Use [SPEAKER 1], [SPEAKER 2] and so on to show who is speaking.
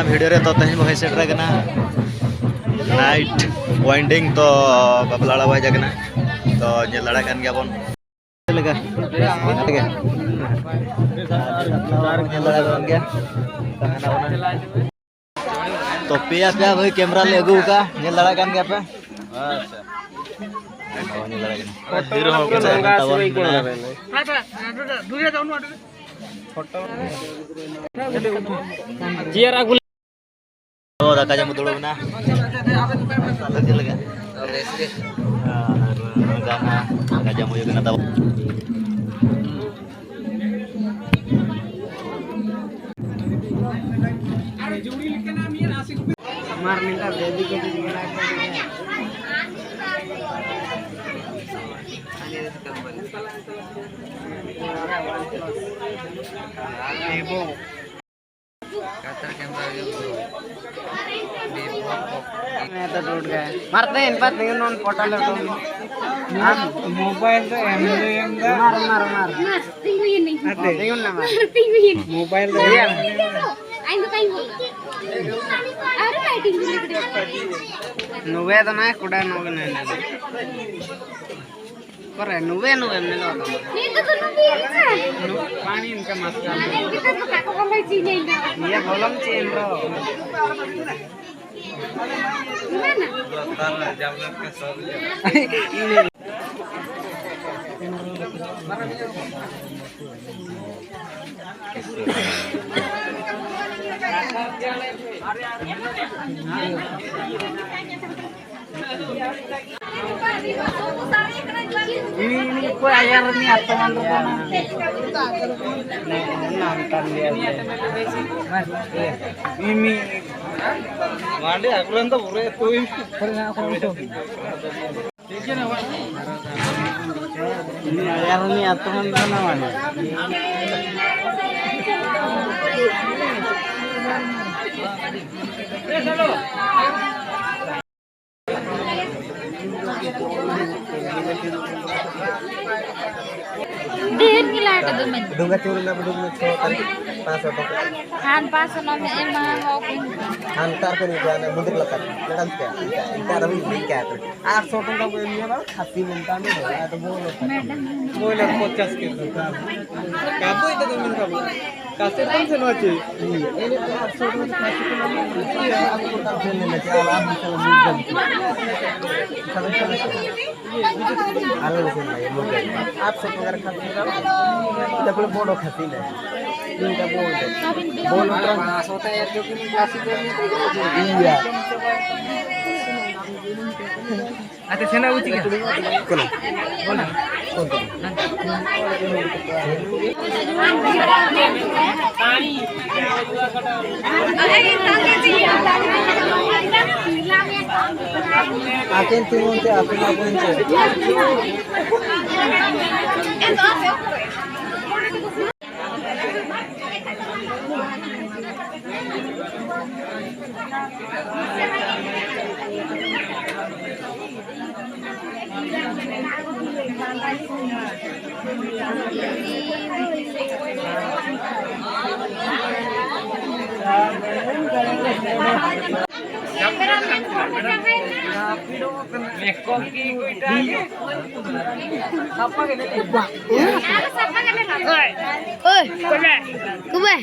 [SPEAKER 1] Video रे तो तेज बहे सेटर नाइट वाइंडिंग तो बाबला बहे जागना तो जे लड़ा कान गया बन लगा तो पिया पिया भाई कैमरा ले अगू का जे लड़ा कान गया पे तो दाका जम दुड़ब ना साला जे लगा दाका जम हो गना तब
[SPEAKER 2] मार मिलता बेबी के दिखना Vivo kata kamera Vivo मैं तो टूट गया मारते हैं इन पर नहीं नॉन पोर्टल है तो हम मोबाइल तो एमएम का मार नहीं ना मार मोबाइल तो यार आइन तो कहीं अरे बैटिंग नुवे तो ना कुड़ा नुवे नहीं करे नुवे में लो ये तो पानी इनका मसला ये बोलम chain row गimana jamnya ke ini kok airnya teman-teman nonton dia ini Mandi aku ranta pura itu pernah aku itu ini airnya teman-teman
[SPEAKER 3] Dir gila ada demen.
[SPEAKER 2] Dunga curun na budug na chotan paso to.
[SPEAKER 3] Han paso na me ema hokin.
[SPEAKER 2] Antar ko ni jana mundur lakat. Lakan kya? Ita rawi ni kya? Aap chotan ka ko niya ba? Khasi munta ni ho. Ato bolo. Bolo 50 ke. Kapo ito demen ka bo. Kasi tan se no che. Ini to aap chotan khasi ko na. Iya aku ko ta phone na cha aap bisa mujam. Alam se na ye mujam. Aap se agar khasi ka. Ita ko bodo khasi na. Iनका बोल पास होता है यार जो कि classic iya ada sana uci kan kono kono akin timunte akin apunte
[SPEAKER 3] Kube.